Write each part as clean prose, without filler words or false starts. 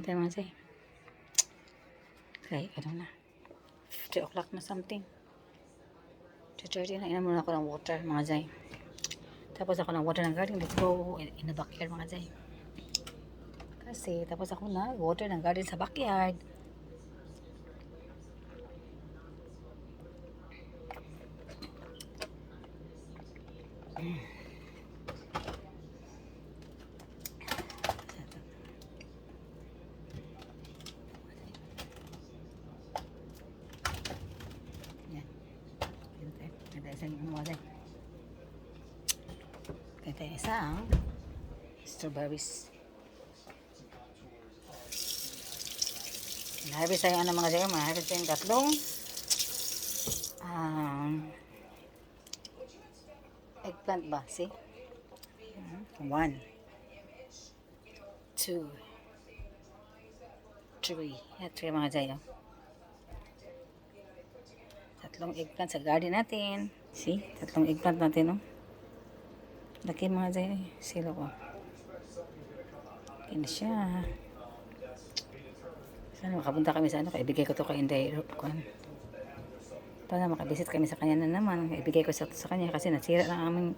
Garden tayo mga Zay. Okay, ano na. 3 o'clock na something. 2:30 na. Inan muna ako ng water mga Zay. Tapos ako ng water ng garden. Let's go in the backyard mga Zay. Kasi tapos ako na water ng garden sa backyard. Ito isang strawberries. Harvest tayo ano mga Zay. Harvest tayong tatlong eggplant ba? See? 1, 2, 3. Yan, 3 mga Zay. Tatlong eggplant sa garden natin. See? Tatlong eggplant natin, laki mga Zay. Silo ko. Yan siya. Sana makapunta kami sa kaibigay ko to kay Inday. Para makabisit kami sa kanya na naman. Ibigay ko sa kanya kasi nasira na aming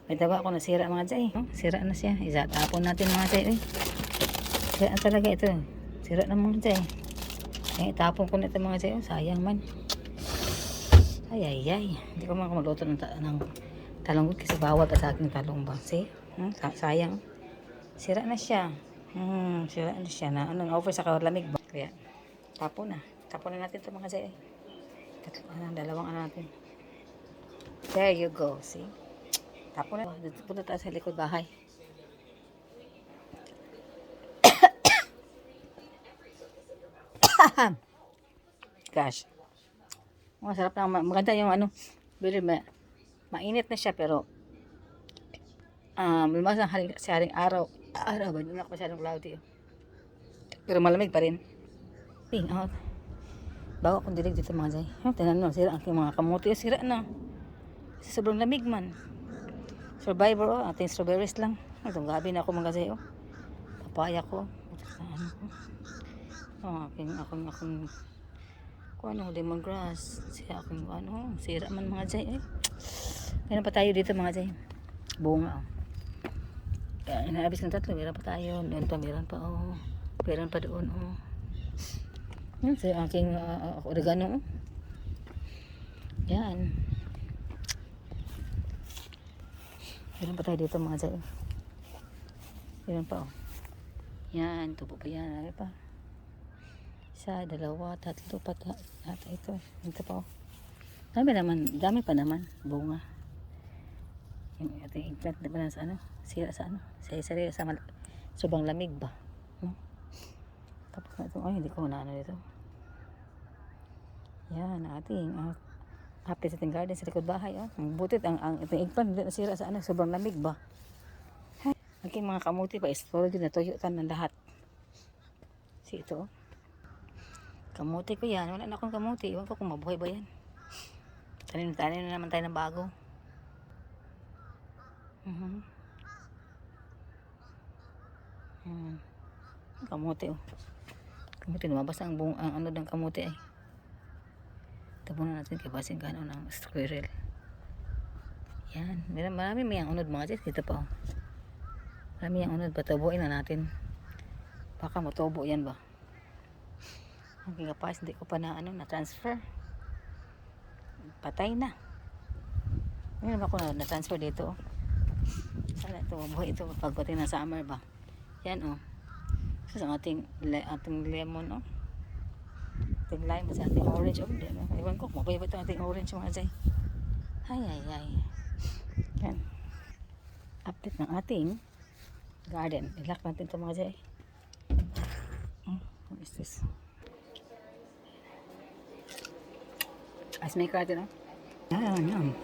may dawa ako nasira mga Zay. Sira na siya. Tapon natin mga Zay. Sira talaga ito. Sira na mga Zay. Tapon ko na ito mga Zay. Sayang man. Ay. Hindi ko magluto ng talonggot kasi bawal pa sa aking talong ba. See? Sayang. Sira na siya. Sira na siya na over sa kalamig ba. Kaya tapon na. Tapon na natin ito mga Zay. Dalawang natin. There you go. See? Tapon na. Punta tayo sa likod bahay. Gosh. Masarap na. Maganda yung mainit na siya pero lumas ang haring araw ba? Hindi na ako masyadong cloudy. Pero malamig pa rin. Ping out. Bawa akong dilig dito mga Zay. Tinan mo, sira ang mga kamuti. Sira na. Sobrang lamig man. Survivor ating strawberries lang. Itong gabi na ako mga Zay. Papaya ko. Akong lemongrass. Siya akong sira man mga Zay. Meron pa tayo dito mga Zay. Bunga. Inaabis ng tatlo. Meron pa tayo. Meron pa. Meron pa doon. Yan sa aking oregano. Yan. Meron pa tayo dito mga Zay. Meron pa. Yan. Tubo pa yan. Ano pa? 1, 2, 3, 4. Ito. Ito pa. Dami pa naman. Bunga. Yung ating eggplant na ba sa sira sa sa sobrang lamig ba. Tapos na ito. Hindi ko na dito. Yan ating happy sa ating garden sa likod bahay. Butit ang ating eggplant hindi nasira sa sobrang lamig ba. Aking mga kamuti pa storage na tuyutan ng lahat. See ito. Kamuti ko yan. Wala na akong kamuti. Iwan ko kung mabuhay ba yan. Tanim na naman tayo ng bago. Kamuti kamuti lumabas ang ng kamuti ay. Tapunan natin kay basing gano'n ng squirrel. Yan. Marami may unod mga Zay. Dito pa. Marami yung unod. Patubuin na natin. Baka matubo yan ba. Ang kingapais hindi ko pa na transfer. Patay na. Ngayon ako na-transfer dito. Sana ito mabuhay ito pagdating ng summer ba. Yan So sa ating lemon ating lime sa ating orange ewan ko mabuhay ba ito ating orange mga Zay. Ay. Yan. Update ng ating garden. Ilak natin ito mga Zay. What is this? Ice maker natin Yan.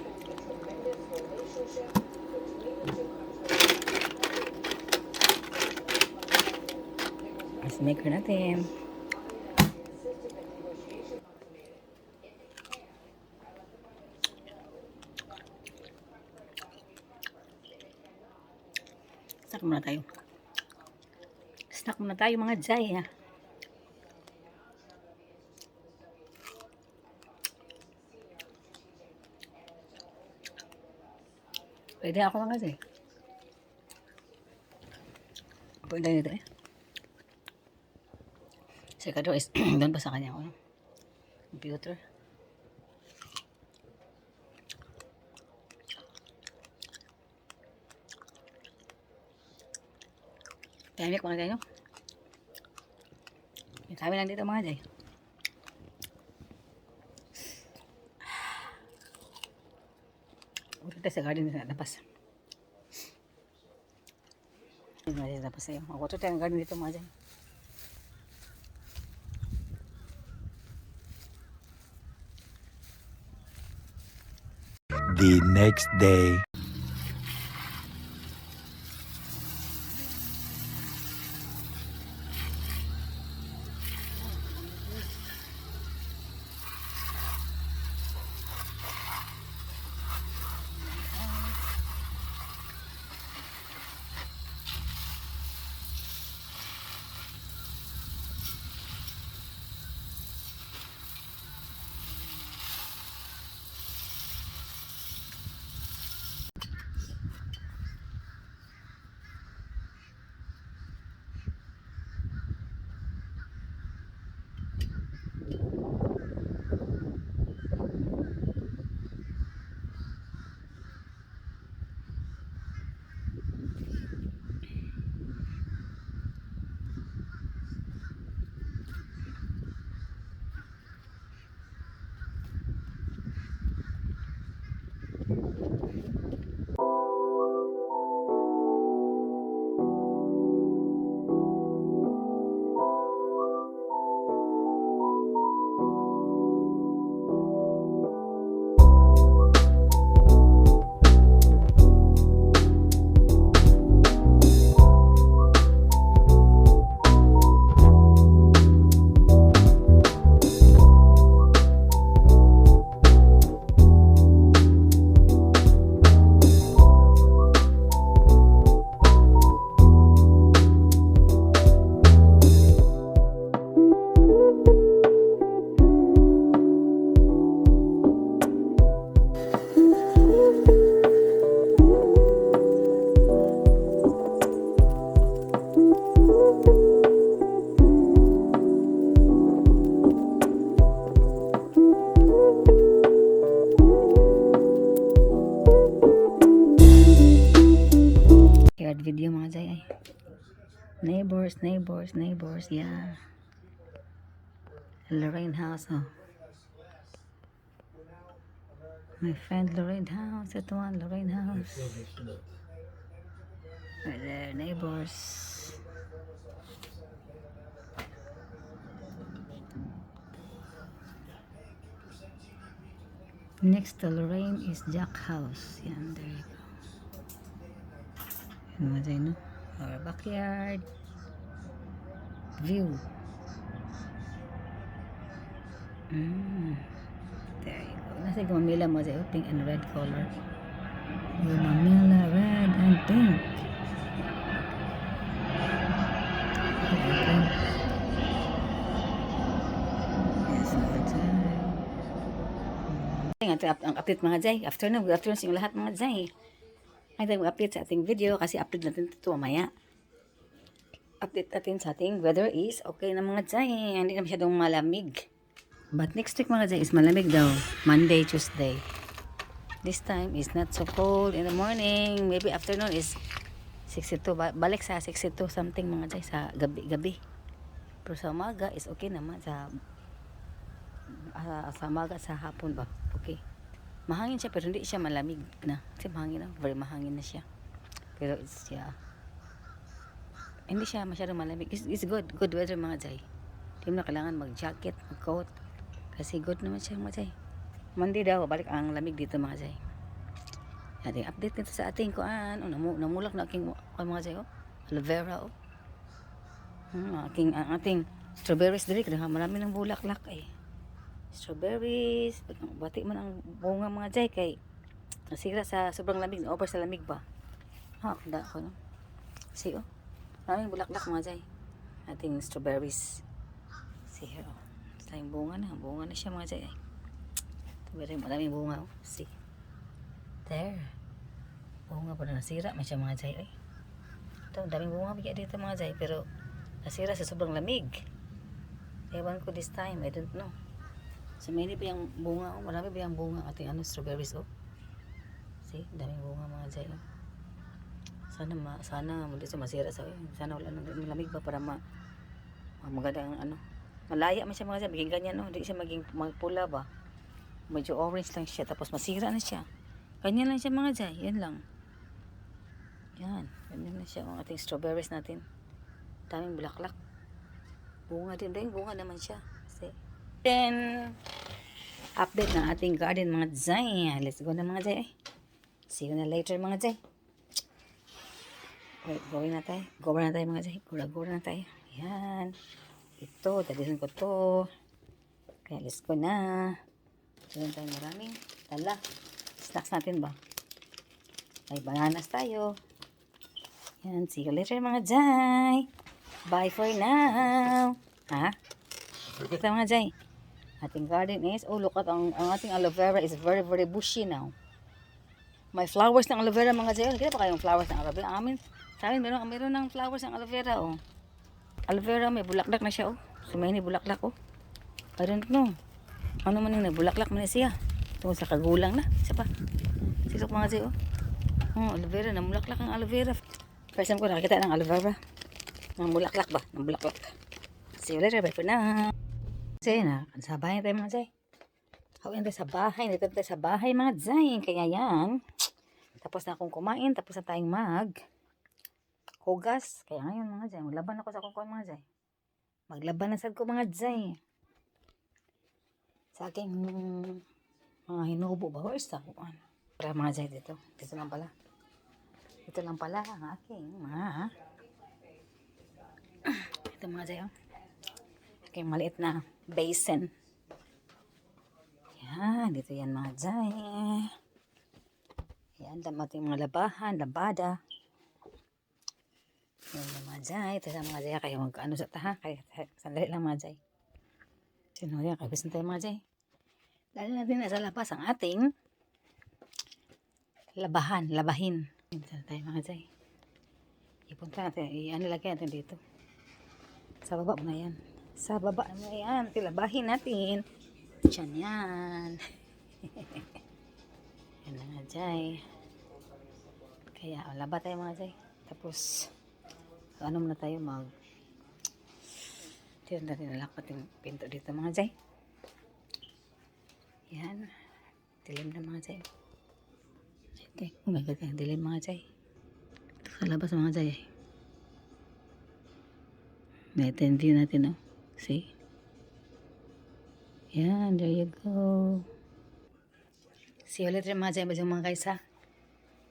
Ice maker natin. Snack muna tayo. Snack muna tayo mga jay ha. Pwede ako mga jay. Pwede nito eh. Sekado is doon pa sa kanya ako. Computer. Tahimik mga jay no? Kami lang dito mga jay. Urita sa garden na lapas. Hindi lapas sa'yo. Ako ito tayo ang garden dito mga jay. The next day. Shared video mga jay ay. Neighbors, neighbors, neighbors, yeah. Lorraine house, oh. My friend Lorraine house, ito one, Lorraine house. Right there, neighbors. Next to Lorraine is Jack house. Yan, there you go. Yan mga jay, no? Our backyard view. There you go. Nasa gumamila mo sa pink and red color. Gumamila red and pink. Okay. Yes, mga jay. Ang update mga jay. Afternoon sa inyong lahat mga jay. Ay tayo mag-update sa ating video kasi upload natin ito mamaya. Update natin sa ating weather is okay na mga jay. Hindi na masyadong malamig. But next week mga jay is malamig daw. Monday, Tuesday. This time is not so cold in the morning. Maybe afternoon is 62. Balik sa 62 something mga jay sa gabi. Pero sa umaga is okay naman. Sa umaga sa hapon ba? Okay. Mahangin siya pero hindi siya malamig na. Kasi mahangin na. Very mahangin na siya. Pero it's hindi siya masyadong malamig. It's good. Good weather mga jay. Hindi mo na kailangan mag-jacket, mag-coat. Kasi good naman siya mga jay. Monday daw, balik ang lamig dito mga jay. Ating update nito sa ating kuan. Namulak na aking mga jay. Aloe vera. Ang ating strawberries diri. Marami ng bulaklak eh. Strawberries. Bati man ang bunga mga jay kay nasira sa sobrang lamig. Over sa lamig ba? Kanda ako no. See oh. Maraming bulaklak mga jay. ating strawberries. See here, oh. Tayong bunga na siya mga jay. Maraming bunga, oh. See. There. Bunga pa na nasira, may siya mga jay, eh. Ito, daming bunga bigyan dito mga jay, pero nasira sa sobrang lamig. Ewan ko this time, I don't know. So, may pa yung bunga, oh. Marami pa yung bunga ating strawberries, oh. See, daming bunga mga jay, oh. Sana hindi siya masira sa, sana wala nang malamig ba para maganda ang malaya man siya mga jay, maging ganyan, no? Hindi siya magpula ba, medyo orange lang siya tapos masira na siya, ganyan lang siya mga jay, yan lang, yan na siya ang ating strawberries natin, daming bulaklak, bunga din, bunga naman siya. See? Then update ng ating garden mga jay, let's go na mga jay, see you na later mga jay. Gawin na tayo mga jay, gura na tayo, yan. Ito, dalihan ko to. Kaya let's go na. Dalihan tayo maraming tala. Snacks natin ba? May bananas tayo. Yan, see you later mga jay. Bye for now. Ha? Ito mga jay. Ating garden is, oh look at ang ating aloe vera is very very bushy now. May flowers ng aloe vera mga jay. Kita pa kayong flowers ng aloe vera? Sa amin meron ng flowers ng aloe vera, oh. Aloe vera, may bulaklak na siya, oh. So, may bulaklak, oh. I don't know. Ano man yung bulaklak man siya. Ito, sa kagulang na. Isa pa. Silok mga siya, oh. Oh, aloe vera, namulaklak ang aloe vera. First time ko nakakita ng aloe vera. Namulaklak ba? Namulaklak. See you later, bye for now. Kasi na, sa bahay tayo mga jay. Hawin tayo sa bahay. Dito tayo sa bahay mga jay. Kaya yan. Tapos na akong kumain. Tapos na tayong hugas. Kaya ngayon mga jay, maglaban ako sa kukuha mga jay. Maglaban na sad ko mga jay. Sa aking mga hinubo ba? Where's that one? Para mga jay dito. Dito lang pala. Dito lang pala ang aking ito mga jay, oh. Aking maliit na basin. Yan. Dito yan mga jay. Yan. Damating mga labahan. Labada. Yan mga jay. Ito sa mga jay. Kaya mag-ano sa taha. Kaya sandali lang mga jay. Sino yan? Kabisan tayo mga jay. Dali natin na sa labas ang ating labahin. Ito tayo mga jay. Ipunta natin. Lagyan natin dito. Sa baba na yan. Sa baba na yan. Labahin natin. Diyan yan. Yan mga jay. Kaya laba tayo mga jay. Tapos ano muna tayo dito natin nalapat yung pinto dito mga jay. Yan. Dilim na mga jay. Oh my god, dilim mga jay. Ito sa labas mga jay. Night and view natin, oh. See? Yan, there you go. See you later mga jay. Mga guys ha.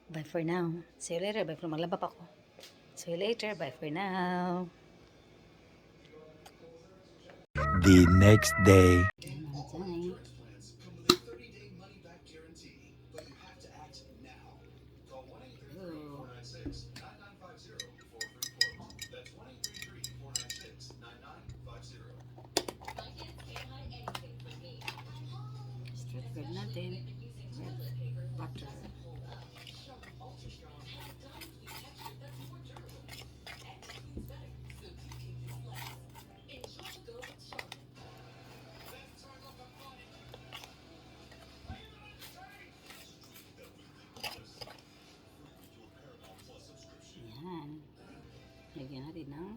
Bye for now. See you later. Bye for maglaba pa ako. See you later. Bye for now. The next day. Straight natin. Butter. Yan. Lagyan natin ng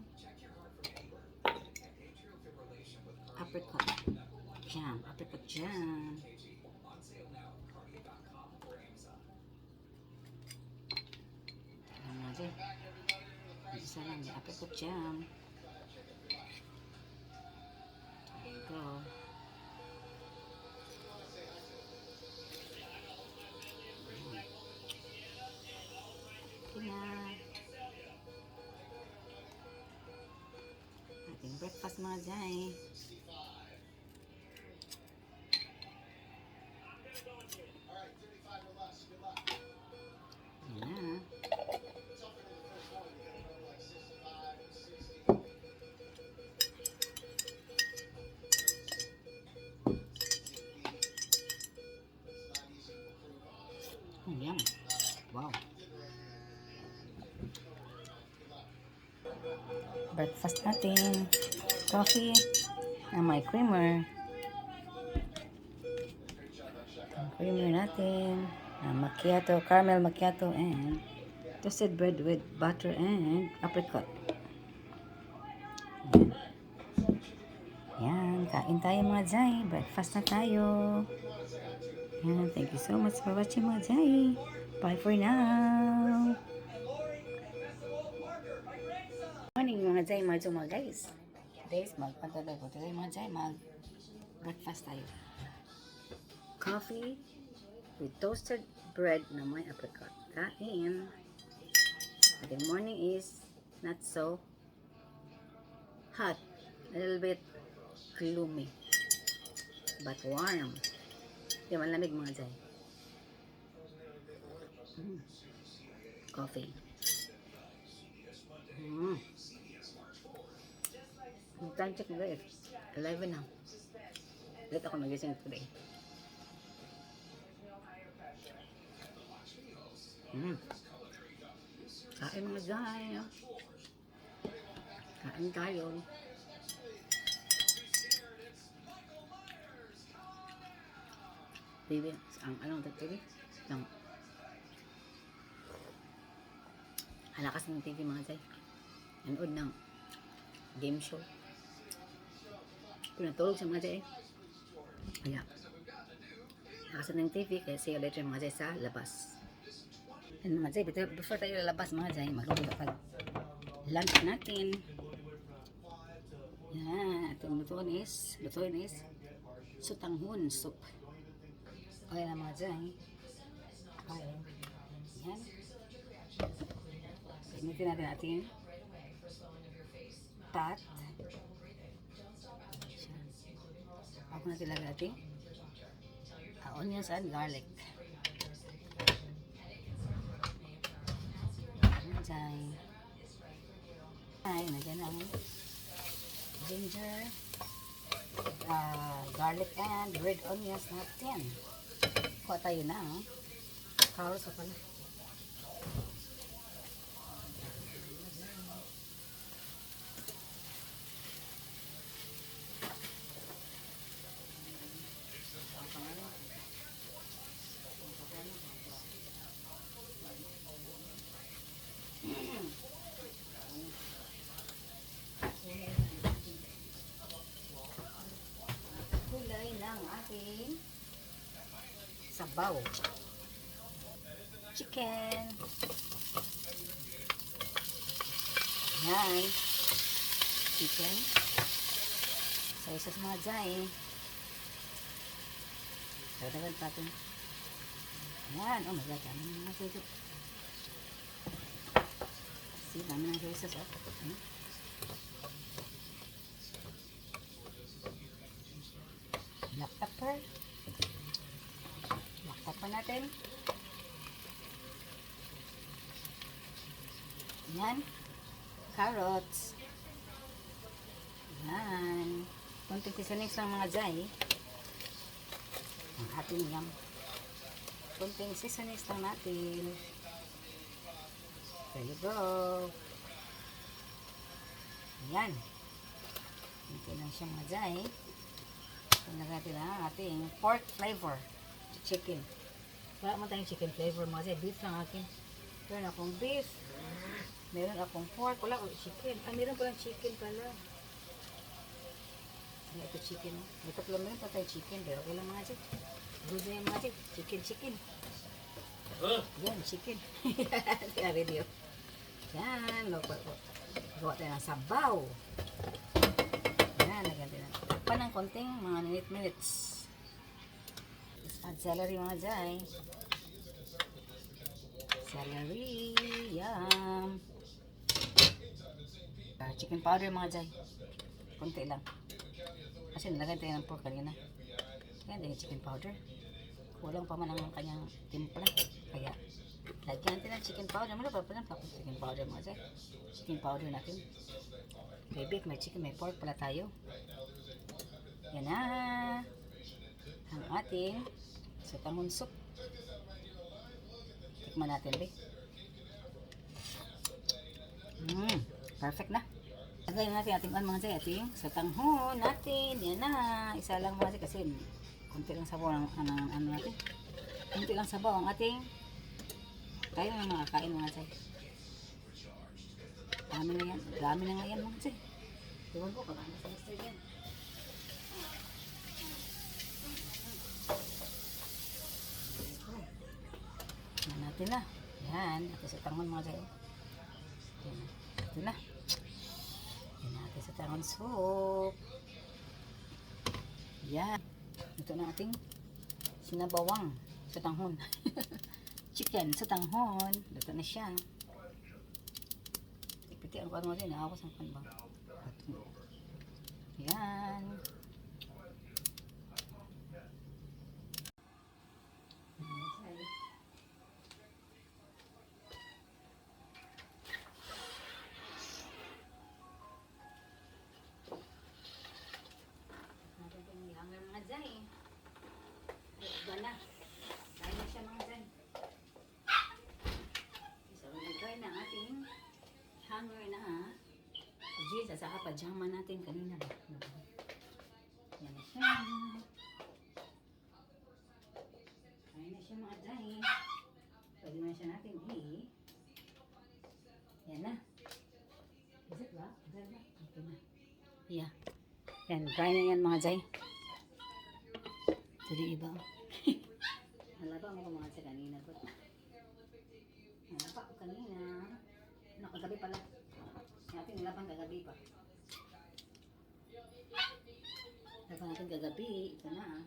apricot jam. Apricot jam. Tignan natin. Isa lang yung apricot jam. There you go. Ating breakfast mga jay. Yan na. breakfast natin. Coffee na may creamer. Ang creamer natin. Macchiato, caramel macchiato, and toasted bread with butter and apricot. Yan, kain tayo mga Jai. Breakfast na tayo. Yan, thank you so much for watching mga Jai. Bye for now. Morning mga Jai, mga guys. Today is magpantala ko. Today mga Jai, breakfast tayo. Coffee with toasted bread na may apricot. Kain. The morning is not so hot. A little bit gloomy. But warm. Di malamig mga Jai. Coffee. Time check na guys. 11 na. Late ako nagising today. Kain mga Jai. Kain tayo. TV. Ang anong TV? Ang halakas ng TV mga Jai. Nanood ng game show. Pinatulog sa mga Jai. Kaya halakas ng TV. Kaya see you later mga Jai sa labas. And mga Jai, before tayo lalabas mga Jai, magluto tayo lunch natin. Yan, itong lutuin is sutanghon soup. Okay na mga Jai. Okay. Yan. Gamitin natin ating pat. Ako natin lagay ating onions and garlic. Yan Jai. Ay, nagyan ang ginger, garlic and red onions natin. Kuha tayo na carrots pala. Kulay ng ating sabaw. Chicken. Yan. Chicken. Sa isas mga Jai. Dagdagan natin. Yan. Oh my God. Dami na mga sito. See, dami na sa isas. Black pepper. Black pepper natin. Yan. Carrots. Yan. Kunting seasonings lang mga Jai. Ang ating yam. Kunting seasonings lang natin. There you go. Yan. Ito lang siya mga Jai. Lagyan natin ang ating pork flavor. Chicken. Wala mo tayong chicken flavor mga Jai. Beef lang akin. Meron akong beef. Meron akong pork. Wala akong chicken. Meron palang chicken pala. Ito chicken. May tatlo meron pa tayo chicken. Pero okay lang mga Jai. Gusto niya mga Jai. Chicken. Yan, chicken. Kaya video. Yan. Gawa tayo ng sabaw. Yan. Lagyan tayo pa ng konting mga minutes. Add celery mga Jai. Celery. Yum. Chicken powder mga Jai. Konti lang. Kasi nilagay tayo ng pork kanina. Kaya din chicken powder. Kulang pa man ang kanyang timpla. Kaya lagyan natin ng chicken powder. Ano pa lang chicken powder mga Jai. Chicken powder natin. May beef, may chicken, may pork pala tayo. Yan na ang ating sutanghon soup. Tikman natin, be. Perfect na. Lagay natin ating mga jay, ating sa tanghon natin. Yan na. Isa lang mga jay kasi kunti lang sabaw ang ano natin. Kunti lang sabaw ang ating tayo na makakain mga jay. Dami na yan. Dami na nga yan mga jay. Diwan ko kung ano sa mister yan. Yan natin na. Yan. Ito sa tanghon mga jay. Yan. Ito na. Yan natin sa tanghon soup. Yan. Ito na ating sinabawang sa tanghon. Chicken sa tanghon. Ito na siya. Piti ang kuwan mo rin. Ako sa kuwan ba? Yan. Mga jay. Iba na. Kaya na siya mga jay. So, nag-try na ating hanger na ha. Jeez, sa pajama natin kanina ba? Yan na siya. Kaya na siya mga jay. Pwede na siya natin yan na. Is it ba? Okay na. Yeah. Yan, dry na yan mga jay. Ito di iba. Nalaba mo ko mga sa kanina ko. Nalaba ko kanina. Kagabi pala. Natin nilabang kagabi pa. Nilabang natin kagabi. Ito na.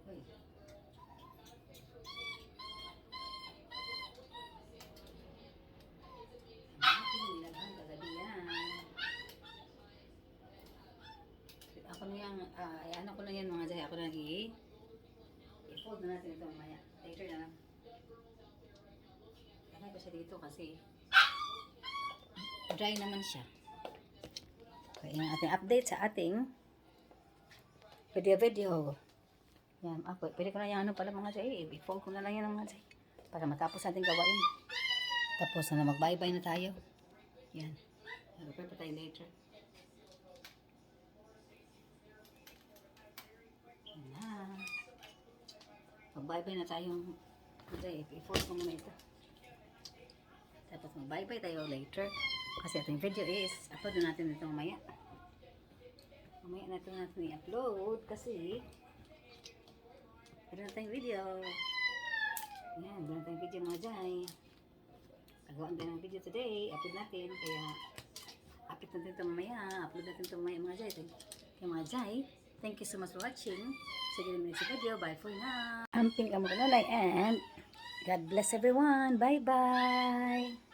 Uy. Natin nilabang kagabi yan. Ako na yan, ano ko na yan mga jay, ako na i-fold na natin ito mamaya. Later na lang. Lagay ko siya dito kasi dry naman siya. Okay, yung ating update sa ating video. Yan, ako, pwede ko na yung ano pala mga jay, i-fold ko na lang yan mga jay. Para matapos natin gawain. Tapos na mag-bye-bye na tayo. Yan. Mag-prepare pa tayo later. Na. Mag-bye-bye na tayong i-force ko muna ito. Tapos mag-bye-bye tayo later. Kasi ating video is upload na natin ito mamaya. Mamaya natin i-upload kasi meron na tayong video. Yan, meron na tayong video mga jay. Gagawin tayo ng video today. Upload natin. Kaya upload natin ito mamaya. Upload natin ito mamaya mga jay. Kaya mga jay, thank you so much for watching. Sige na next video. Bye for now. Amping ka mo kanalay and God bless everyone. Bye-bye.